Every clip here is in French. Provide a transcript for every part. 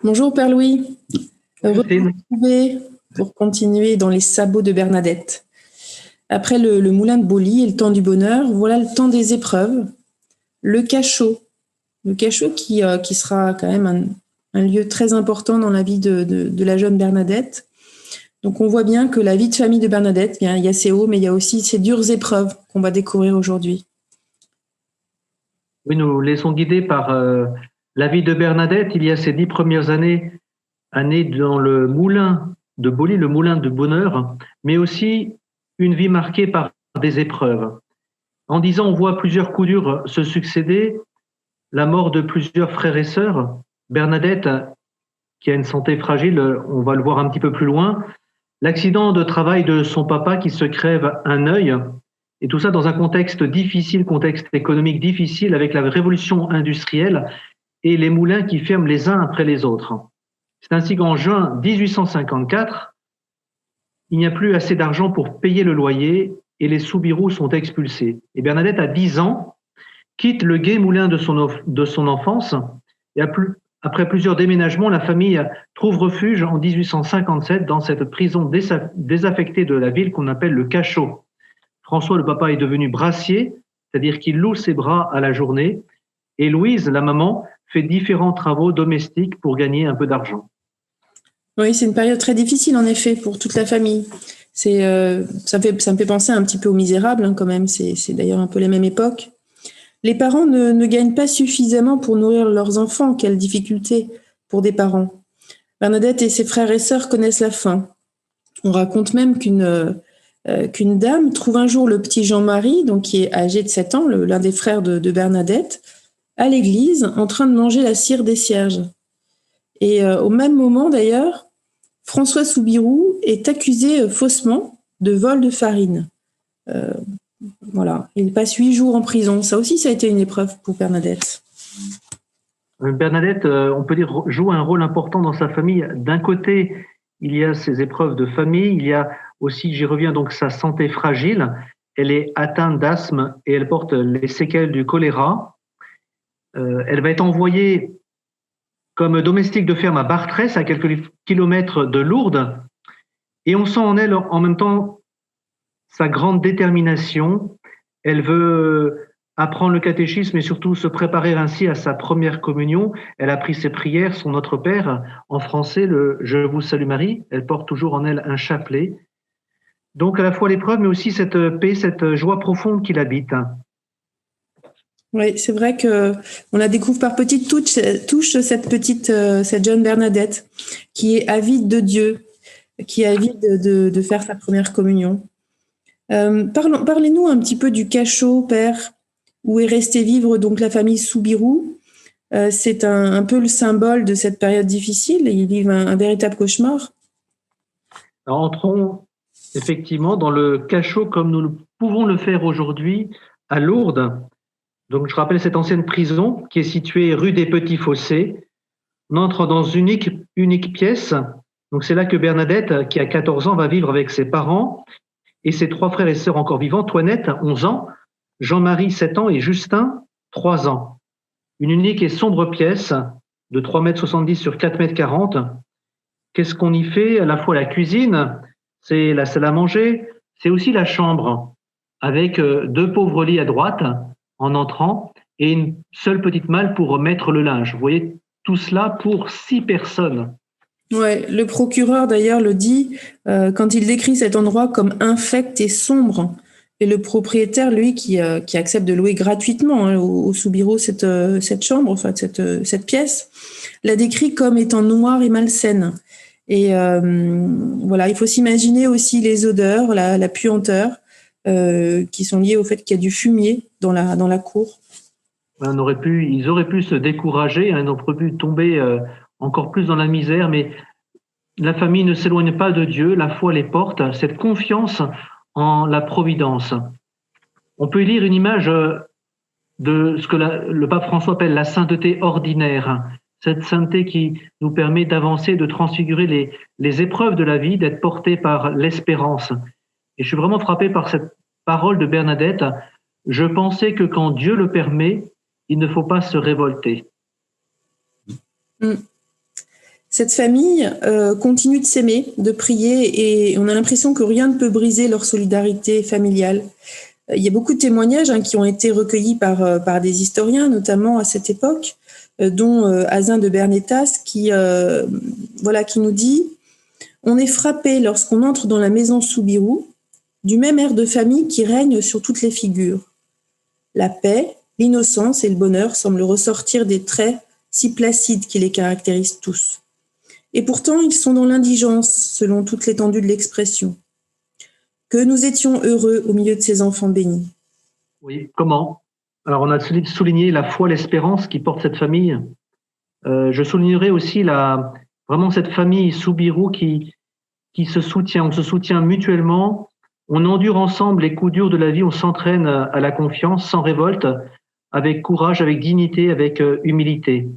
Bonjour Père Louis, heureux de vous Christine. retrouver pour continuer dans les sabots de Bernadette. Après le moulin de Boli et le temps du bonheur, voilà le temps des épreuves, le cachot. Le cachot qui sera quand même un lieu très important dans la vie de la jeune Bernadette. Donc on voit bien que la vie de famille de Bernadette, bien, il y a ses hauts, mais il y a aussi ces dures épreuves qu'on va découvrir aujourd'hui. Oui, nous laissons guider par la vie de Bernadette. Il y a ces 10 premières années dans le moulin de Boli, le moulin de bonheur, mais aussi une vie marquée par des épreuves. En 10 ans, on voit plusieurs coups durs se succéder, la mort de plusieurs frères et sœurs. Bernadette, qui a une santé fragile, on va le voir un petit peu plus loin. L'accident de travail de son papa qui se crève un œil, et tout ça dans un contexte difficile, contexte économique difficile, avec la révolution industrielle et les moulins qui ferment les uns après les autres. C'est ainsi qu'en juin 1854, il n'y a plus assez d'argent pour payer le loyer et les Soubirous sont expulsés. Et Bernadette, à 10 ans, quitte le gai moulin de son enfance et après plusieurs déménagements, la famille trouve refuge en 1857 dans cette prison désaffectée de la ville qu'on appelle le cachot. François, le papa, est devenu brassier, c'est-à-dire qu'il loue ses bras à la journée, et Louise, la maman, fait différents travaux domestiques pour gagner un peu d'argent. Oui, c'est une période très difficile en effet pour toute la famille. Ça me fait penser un petit peu aux Misérables hein, quand même. C'est d'ailleurs un peu les mêmes époques. Les parents ne gagnent pas suffisamment pour nourrir leurs enfants. Quelle difficulté pour des parents. Bernadette et ses frères et sœurs connaissent la faim. On raconte même qu'une dame trouve un jour le petit Jean-Marie, donc qui est âgé de 7 ans, l'un des frères de Bernadette, à l'église en train de manger la cire des cierges. Et au même moment d'ailleurs, François Soubirous est accusé faussement de vol de farine. Voilà, il passe 8 jours en prison. Ça aussi, ça a été une épreuve pour Bernadette. Bernadette, on peut dire, joue un rôle important dans sa famille. D'un côté, il y a ses épreuves de famille, il y a aussi, j'y reviens, donc sa santé fragile. Elle est atteinte d'asthme et elle porte les séquelles du choléra. Elle va être envoyée comme domestique de ferme à Bartrès, à quelques kilomètres de Lourdes. Et on sent en elle en même temps sa grande détermination. Elle veut apprendre le catéchisme et surtout se préparer ainsi à sa première communion. Elle a pris ses prières, son Notre Père, en français, le Je vous salue Marie. Elle porte toujours en elle un chapelet. Donc à la fois l'épreuve, mais aussi cette paix, cette joie profonde qui l'habite. Oui, c'est vrai que on la découvre par petites touches cette jeune Bernadette qui est avide de Dieu, qui est avide de faire sa première communion. Parlez-nous un petit peu du cachot, Père, où est restée vivre donc la famille Soubirous. C'est un peu le symbole de cette période difficile. Ils vivent un véritable cauchemar. Alors, entrons effectivement dans le cachot comme nous pouvons le faire aujourd'hui à Lourdes. Donc, je rappelle cette ancienne prison qui est située rue des Petits Fossés. On entre dans une unique pièce. Donc, c'est là que Bernadette, qui a 14 ans, va vivre avec ses parents et ses 3 frères et sœurs encore vivants, Toinette, 11 ans, Jean-Marie, 7 ans et Justin, 3 ans. Une unique et sombre pièce de 3,70 m sur 4,40 m. Qu'est-ce qu'on y fait? À la fois la cuisine, c'est la salle à manger, c'est aussi la chambre, avec 2 pauvres lits à droite en entrant et une seule petite malle pour mettre le linge. Vous voyez, tout cela pour 6 personnes. Ouais, le procureur d'ailleurs le dit quand il décrit cet endroit comme infect et sombre. Et le propriétaire, lui, qui accepte de louer gratuitement hein, au Soubirous cette chambre, enfin cette pièce, la décrit comme étant noire et malsaine. Et voilà, il faut s'imaginer aussi les odeurs, la puanteur, qui sont liées au fait qu'il y a du fumier dans la cour. Ils auraient pu se décourager, ils auraient pu tomber encore plus dans la misère, mais la famille ne s'éloigne pas de Dieu, la foi les porte, cette confiance en la providence. On peut y lire une image de ce que le pape François appelle la sainteté ordinaire, cette sainteté qui nous permet d'avancer, de transfigurer les épreuves de la vie, d'être porté par l'espérance. Et je suis vraiment frappé par cette parole de Bernadette. Je pensais que quand Dieu le permet, il ne faut pas se révolter. Cette famille continue de s'aimer, de prier, et on a l'impression que rien ne peut briser leur solidarité familiale. Il y a beaucoup de témoignages qui ont été recueillis par des historiens, notamment à cette époque, dont Azin de Bernétas, qui nous dit « On est frappé lorsqu'on entre dans la maison Soubirous du même air de famille qui règne sur toutes les figures. La paix, l'innocence et le bonheur semblent ressortir des traits si placides qui les caractérisent tous. Et pourtant, ils sont dans l'indigence, selon toute l'étendue de l'expression. Que nous étions heureux au milieu de ces enfants bénis. » Oui, comment? Alors, on a souligné la foi, l'espérance qui porte cette famille. Je soulignerai aussi vraiment cette famille Soubirous qui se soutient. On se soutient mutuellement. On endure ensemble les coups durs de la vie. On s'entraîne à la confiance, sans révolte, avec courage, avec dignité, avec humilité.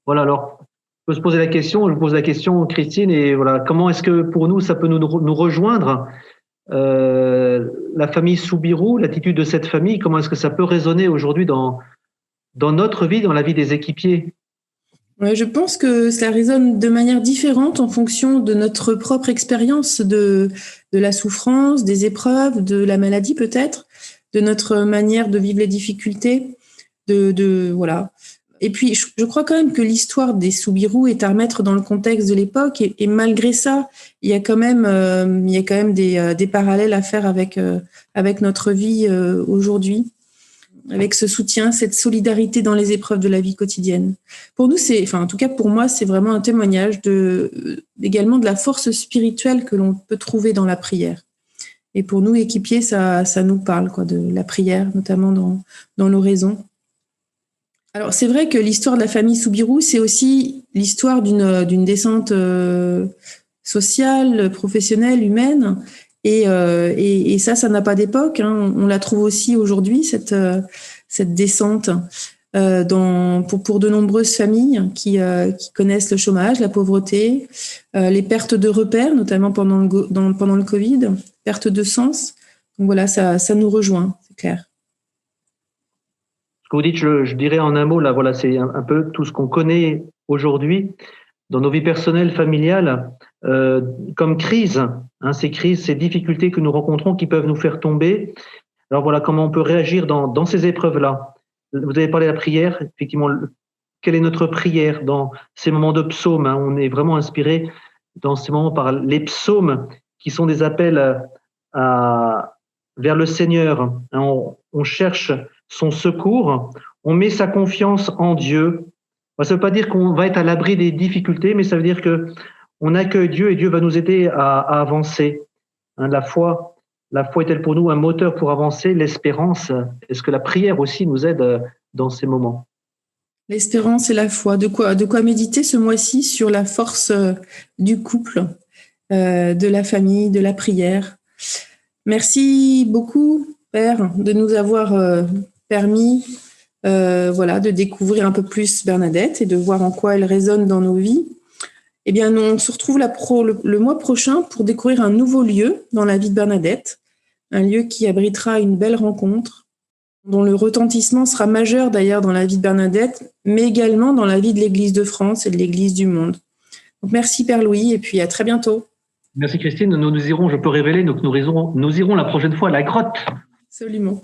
Voilà, alors, on peut se poser la question, je pose la question, Christine, et voilà, comment est-ce que pour nous, ça peut nous rejoindre, la famille Soubirous, l'attitude de cette famille, comment est-ce que ça peut résonner aujourd'hui dans notre vie, dans la vie des équipiers? Ouais, je pense que ça résonne de manière différente en fonction de notre propre expérience de la souffrance, des épreuves, de la maladie peut-être, de notre manière de vivre les difficultés, voilà. Et puis, je crois quand même que l'histoire des Soubirous est à remettre dans le contexte de l'époque, et malgré ça, il y a quand même des parallèles à faire avec notre vie aujourd'hui, avec ce soutien, cette solidarité dans les épreuves de la vie quotidienne. Pour nous, en tout cas pour moi, c'est vraiment un témoignage également de la force spirituelle que l'on peut trouver dans la prière. Et pour nous, équipiers, ça nous parle, de la prière, notamment dans l'oraison. Alors, c'est vrai que l'histoire de la famille Soubirous, c'est aussi l'histoire d'une descente sociale, professionnelle, humaine. Et ça n'a pas d'époque. On la trouve aussi aujourd'hui, cette descente, pour de nombreuses familles qui connaissent le chômage, la pauvreté, les pertes de repères, notamment pendant le Covid, perte de sens. Donc voilà, ça nous rejoint, c'est clair. Ce que vous dites, je dirais en un mot, là, voilà, c'est un peu tout ce qu'on connaît aujourd'hui dans nos vies personnelles, familiales, comme crise, ces crises, ces difficultés que nous rencontrons qui peuvent nous faire tomber. Alors voilà, comment on peut réagir dans ces épreuves-là. Vous avez parlé de la prière, effectivement, quelle est notre prière dans ces moments de psaumes? On est vraiment inspiré dans ces moments par les psaumes qui sont des appels vers le Seigneur. On cherche son secours, on met sa confiance en Dieu. Ça ne veut pas dire qu'on va être à l'abri des difficultés, mais ça veut dire qu'on accueille Dieu et Dieu va nous aider à avancer. La foi est-elle pour nous un moteur pour avancer? L'espérance, est-ce que la prière aussi nous aide dans ces moments? L'espérance et la foi. De quoi méditer ce mois-ci sur la force du couple, de la famille, de la prière. Merci beaucoup, Père, de nous avoir permis de découvrir un peu plus Bernadette et de voir en quoi elle résonne dans nos vies. Eh bien, on se retrouve le mois prochain pour découvrir un nouveau lieu dans la vie de Bernadette, un lieu qui abritera une belle rencontre, dont le retentissement sera majeur d'ailleurs dans la vie de Bernadette, mais également dans la vie de l'Église de France et de l'Église du monde. Donc, merci Père Louis, et puis à très bientôt. Merci Christine. Nous irons, je peux révéler, donc nous irons la prochaine fois à la grotte. Absolument.